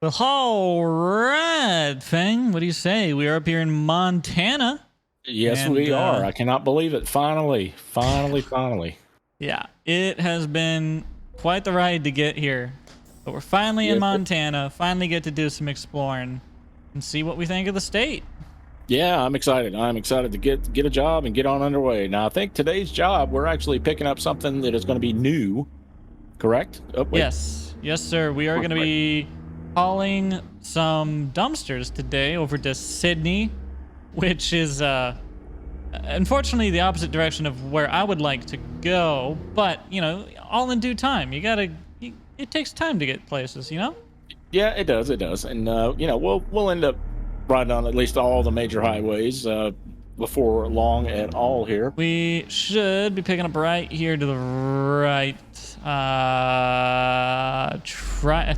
Well, all right, Fang. What do you say? We are up here in Montana. Yes, we are. I cannot believe it. Finally. Yeah, it has been quite the ride to get here. But we're finally in Montana. Finally get to do some exploring and see what we think of the state. Yeah, I'm excited. I'm excited to get a job and get on underway. Now, I think today's job, we're actually picking up something that is going to be new, correct? Oh, wait. Yes, sir. We are going to be hauling some dumpsters today over to Sydney, which is unfortunately the opposite direction of where I would like to go, but you know, all in due time. It takes time to get places, you know? Yeah, it does. And you know, we'll end up riding on at least all the major highways before long at all here. We should be picking up right here to the right. I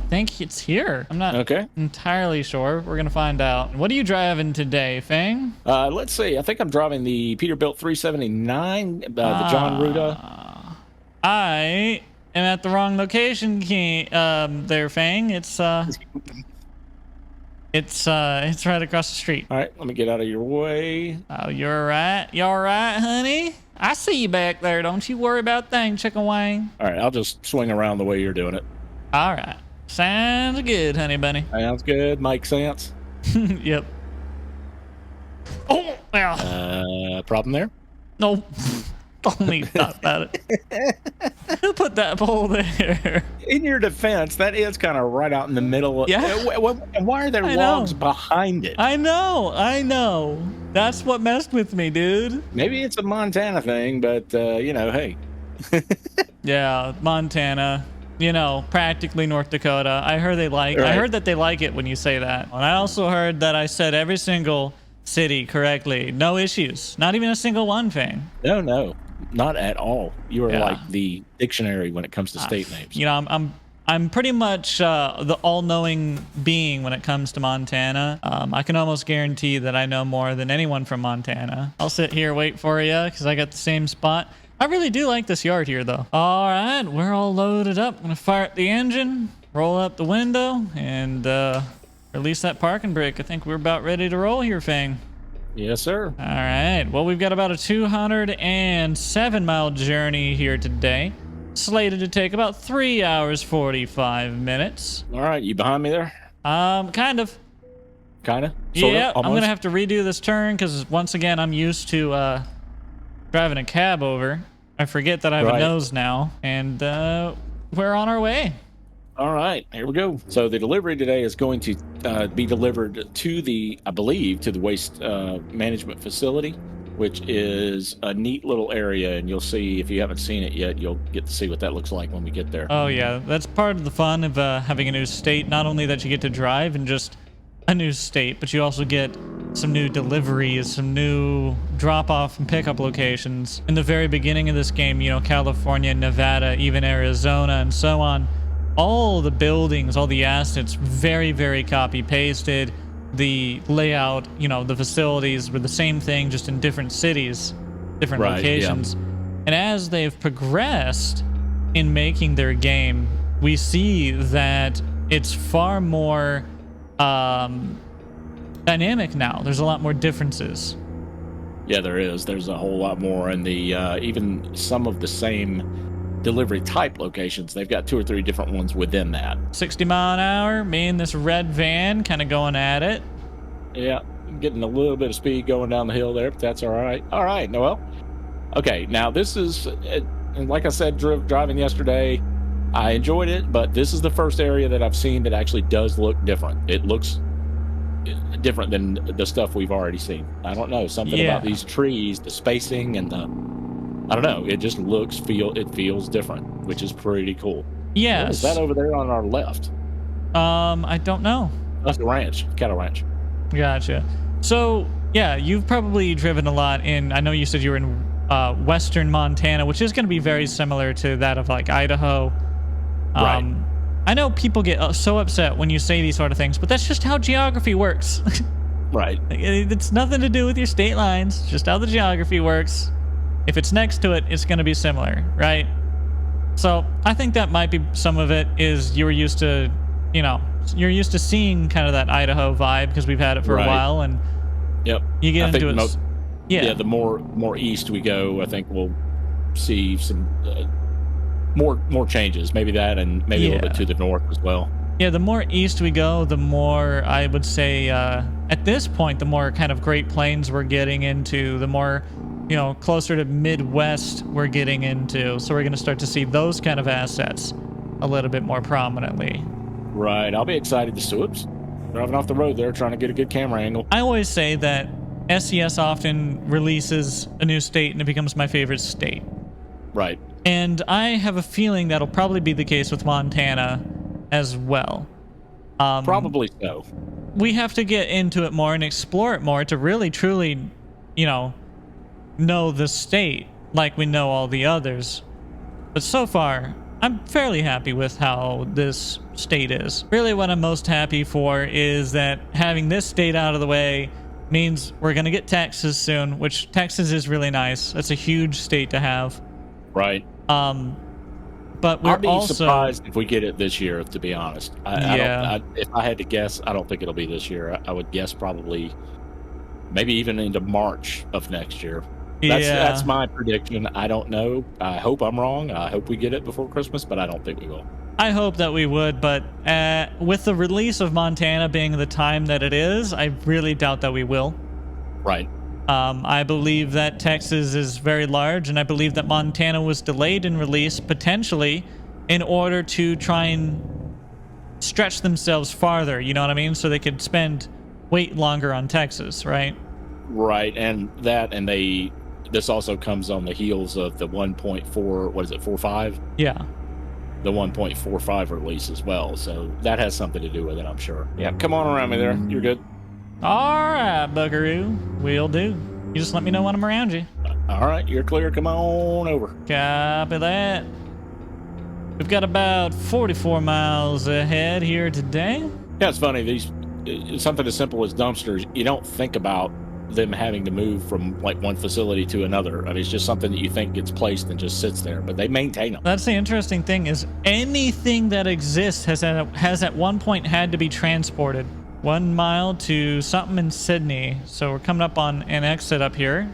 think it's here. I'm not entirely sure. We're gonna find out. What are you driving today, Fang? Let's see. I think I'm driving the Peterbilt 379, the John Ruda. I am at the wrong location, there, Fang. It's right across the street. All right, let me get out of your way. Oh, you're right. You all right, honey? I see you back there. Don't you worry about a thing, Chicken Wing. All right, I'll just swing around the way you're doing it. All right. Sounds good, honey bunny. Sounds good. Makes sense. Yep. Oh, well. Problem there? No. Don't even talk about it. Who put that pole there? In your defense, that is kind of right out in the middle. And why are there logs behind it? I know. That's what messed with me, dude. Maybe it's a Montana thing, but, you know, hey. Yeah, Montana. You know, practically North Dakota. I heard that they like it when you say that. And I also heard that I said every single city correctly. No issues. Not even a single one thing. No. Not at all. You are like the dictionary when it comes to state names. You know, I'm pretty much the all-knowing being when it comes to Montana. I can almost guarantee that I know more than anyone from Montana. I'll sit here, wait for you, because I got the same spot. I really do like this yard here, though. All right, we're all loaded up. I'm gonna fire up the engine, roll up the window, and release that parking brake. I think we're about ready to roll here, Fang. Yes, sir. All right. Well, we've got about a 207-mile journey here today. Slated to take about 3 hours, 45 minutes. All right. You behind me there? Kind of. Kind of? Yeah, I'm going to have to redo this turn because, once again, I'm used to driving a cab over. I forget that I have a nose now, and we're on our way. All right, here we go. So the delivery today is going to be delivered to the waste management facility, which is a neat little area. And you'll see, if you haven't seen it yet, you'll get to see what that looks like when we get there. Oh, yeah. That's part of the fun of having a new state. Not only that you get to drive in just a new state, but you also get some new deliveries, some new drop-off and pickup locations. In the very beginning of this game, you know, California, Nevada, even Arizona, and so on. All the buildings, all the assets, very, very copy-pasted. The layout, you know, the facilities were the same thing, just in different cities, different locations. Yeah. And as they've progressed in making their game, we see that it's far more dynamic now. There's a lot more differences. Yeah, there is. There's a whole lot more. And the even some of the same delivery type locations, they've got 2 or 3 different ones within that. 60 mile an hour, me and this red van kind of going at it. Yeah, getting a little bit of speed going down the hill there, but that's all right. All right, Noel. Okay, now this is, and like I said, driving yesterday, I enjoyed it, but this is the first area that I've seen that actually does look different. It looks different than the stuff we've already seen. I don't know, something about these trees, the spacing, and I don't know. It just feels different, which is pretty cool. Yes. What is that over there on our left? I don't know. That's the ranch, cattle ranch. Gotcha. So, yeah, you've probably driven a lot I know you said you were in western Montana, which is going to be very similar to that of like Idaho. Right. I know people get so upset when you say these sort of things, but that's just how geography works. Right. It's nothing to do with your state lines, it's just how the geography works. If it's next to it, it's going to be similar, right? So I think that might be some of it is you were used to, you know, you're used to seeing kind of that Idaho vibe because we've had it for a while, and yep, you get into it. Yeah, the more east we go, I think we'll see some more changes. Maybe that, and maybe a little bit to the north as well. Yeah, the more east we go, the more I would say at this point, the more kind of Great Plains we're getting into, the more, you know, closer to Midwest we're getting into. So we're going to start to see those kind of assets a little bit more prominently. Right. I'll be excited to see it. Driving off the road there, trying to get a good camera angle. I always say that SES often releases a new state and it becomes my favorite state. Right. And I have a feeling that'll probably be the case with Montana as well. Probably so. We have to get into it more and explore it more to really, truly, you know the state like we know all the others. But so far, I'm fairly happy with how this state is. Really what I'm most happy for is that having this state out of the way means we're going to get Texas soon, which Texas is really nice. That's a huge state to have. Right. But we're I'll be also surprised if we get it this year, to be honest. If I had to guess, I don't think it'll be this year. I would guess probably maybe even into March of next year. That's my prediction. I don't know. I hope I'm wrong. I hope we get it before Christmas, but I don't think we will. I hope that we would, but with the release of Montana being the time that it is, I really doubt that we will. Right. I believe that Texas is very large, and I believe that Montana was delayed in release potentially in order to try and stretch themselves farther, you know what I mean? So they could wait longer on Texas, right? Right, and this also comes on the heels of the 1.45? Yeah. The 1.45 release as well, so that has something to do with it, I'm sure. Yeah, come on around me there. You're good. All right, buckaroo. Will do. You just let me know when I'm around you. All right, you're clear. Come on over. Copy that. We've got about 44 miles ahead here today. Yeah, it's funny. Something as simple as dumpsters, you don't think about them having to move from like one facility to another. I mean, it's just something that you think gets placed and just sits there, but they maintain them. That's the interesting thing is anything that exists has at one point had to be transported. 1 mile to something in Sydney. So we're coming up on an exit up here.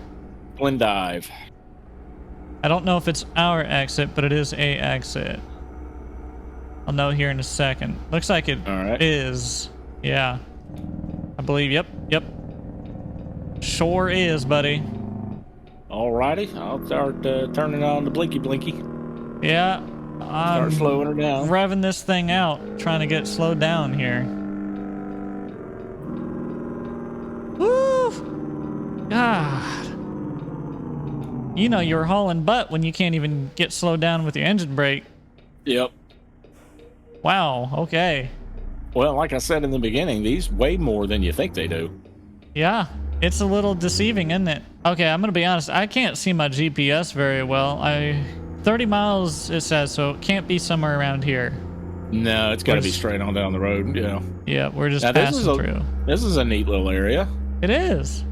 Glendive. I don't know if it's our exit, but it is a exit. I'll know here in a second. Looks like it is. Yeah. I believe, yep. Sure is, buddy. Alrighty. I'll start turning on the blinky. Yeah. Start slowing her down. Revving this thing out, trying to get slowed down here. Woo! God. You know you're hauling butt when you can't even get slowed down with your engine brake. Yep. Wow, okay. Well, like I said in the beginning, these weigh more than you think they do. Yeah, it's a little deceiving, isn't it? Okay, I'm going to be honest. I can't see my GPS very well. 30 miles, it says, so it can't be somewhere around here. No, it's got to be straight on down the road, Yeah, we're just passing through. This is a neat little area. It is.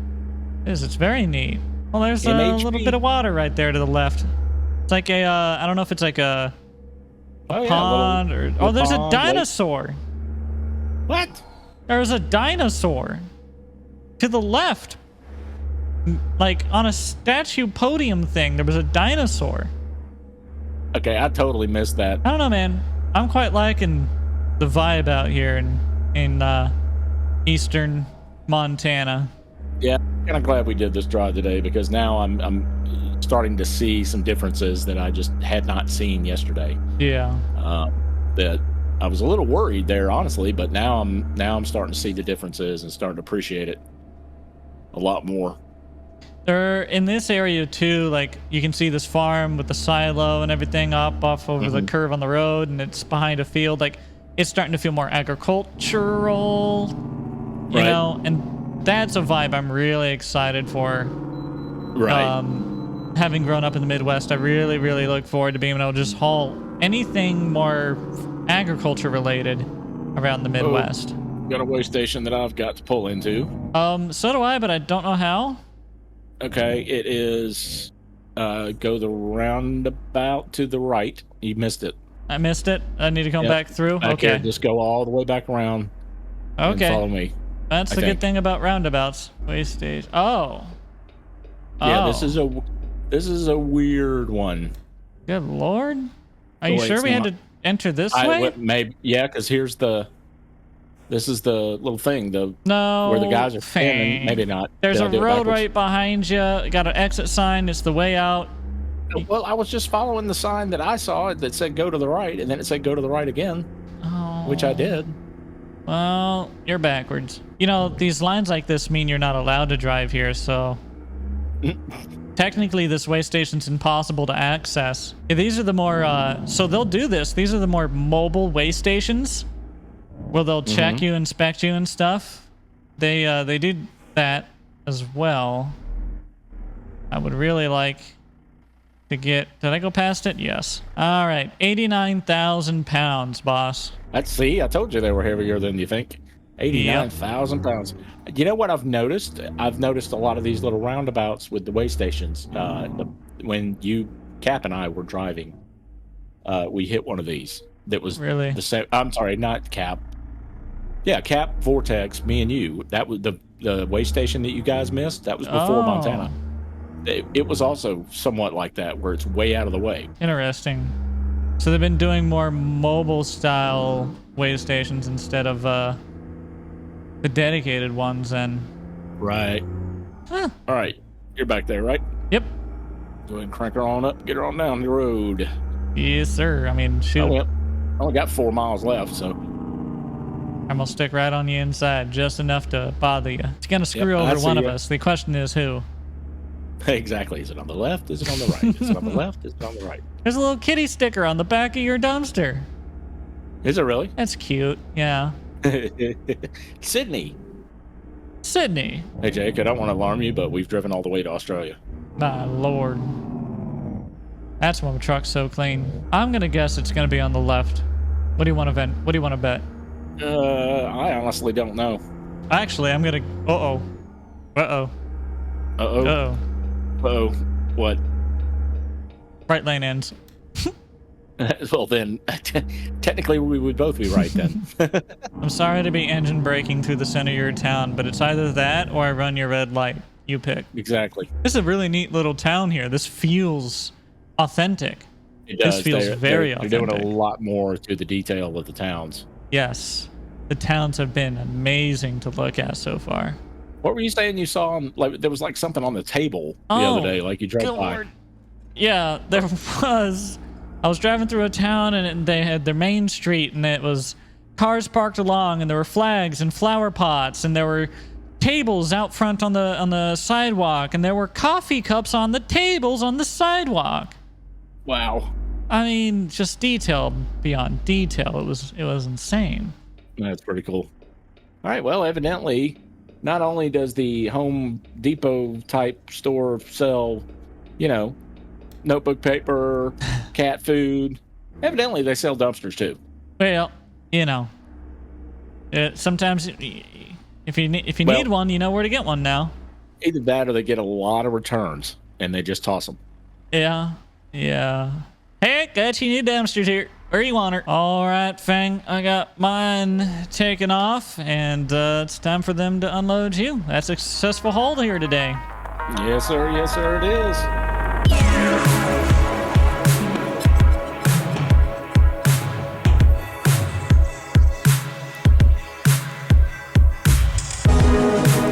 It's very neat. Well, there's a little bit of water right there to the left. It's like a, I don't know if it's like a pond or... Oh, there's a dinosaur. What? There's a dinosaur. To the left. Like on a statue podium thing, there was a dinosaur. Okay, I totally missed that. I don't know, man. I'm quite liking the vibe out here in eastern Montana. Yeah, I'm kind of glad we did this drive today because now I'm starting to see some differences that I just had not seen yesterday. Yeah. That I was a little worried there, honestly, but now I'm starting to see the differences and starting to appreciate it a lot more. There in this area too, like you can see this farm with the silo and everything off over the curve on the road, and it's behind a field. Like it's starting to feel more agricultural, you know, and that's a vibe I'm really excited for. Right. Having grown up in the Midwest, I really, really look forward to being able to just haul anything more agriculture related around the Midwest. Got a way station that I've got to pull into. So do I, but I don't know how. Okay, it is go the roundabout to the right. You missed it. I missed it. I need to come Yep. back through. Back Okay. here, just go all the way back around. And Okay. follow me. That's the good thing about roundabouts. Way stage. Oh. Yeah, Oh. this is a weird one. Good lord. Are The you way sure it's we had not- to enter this I way? went maybe because this is the little thing No. where the guys are standing. Maybe not. There's Did a I do it road backwards? right behind you. Got an exit sign. It's the way out. Well, I was just following the sign that I saw that said go to the right, and then it said go to the right again, Oh. which I did. Well, you're backwards. You know, these lines like this mean you're not allowed to drive here, so technically this way station's impossible to access. Yeah, these are the more so they'll do this. These are the more mobile way stations where they'll check you, inspect you and stuff. They do that as well. I would really like to get, did I go past it? Yes. All right, 89,000 pounds, boss. See, I told you they were heavier than you think. 89,000 pounds. You know what I've noticed? I've noticed a lot of these little roundabouts with the way stations. When Cap and I were driving, we hit one of these. That was Really? the same. I'm sorry, not Cap. Yeah, Cap, Vortex, me and you. That was the way station that you guys missed. That was before Montana. It was also somewhat like that, where it's way out of the way. Interesting. So they've been doing more mobile style way stations instead of the dedicated ones then. Right. Huh. All right. You're back there, right? Yep. Go ahead and crank her on up. Get her on down the road. Yes, sir. I mean, shoot. Oh, yep. I only got 4 miles left, so. I'm gonna stick right on the inside, just enough to bother you. It's gonna screw I over see one of ya. us. The question is who? Exactly. Is it on the left? Is it on the right? Is it on the left? Is it on the right? There's a little kitty sticker on the back of your dumpster. Is it really? That's cute. Yeah. Sydney. Sydney. Hey, Jake, I don't want to alarm you, but we've driven all the way to Australia. My lord. That's why my truck's so clean. I'm gonna guess it's gonna be on the left. What do you want to bet? What do you want to bet? I honestly don't know. Actually, I'm gonna. Uh-oh. Uh-oh. Uh-oh. Uh-oh. Uh-oh. What? Right lane ends. Well, then, technically we would both be right then. I'm sorry to be engine braking through the center of your town, but it's either that or I run your red light. You pick. Exactly. This is a really neat little town here. This feels authentic. It does. This feels very they're doing authentic. a lot more to the detail of the towns. Yes. The towns have been amazing to look at so far. What were you saying you saw? Like there was like something on the table the other day, like you drove good by. Lord. Yeah, there was. I was driving through a town and they had their main street and it was cars parked along and there were flags and flower pots and there were tables out front on the sidewalk and there were coffee cups on the tables on the sidewalk. Wow. I mean, just detail beyond detail. It was insane. That's pretty cool. All right. Well, evidently, not only does the Home Depot type store sell, notebook paper, cat food, evidently they sell dumpsters too. Well, sometimes if you need one, you know where to get one now. Either that or they get a lot of returns and they just toss them. Yeah. Hey, got your new dumpsters here. Where you want her? All right, Fang. I got mine taken off, and it's time for them to unload you. That's a successful haul here today. Yes, sir. Yes, sir. It is.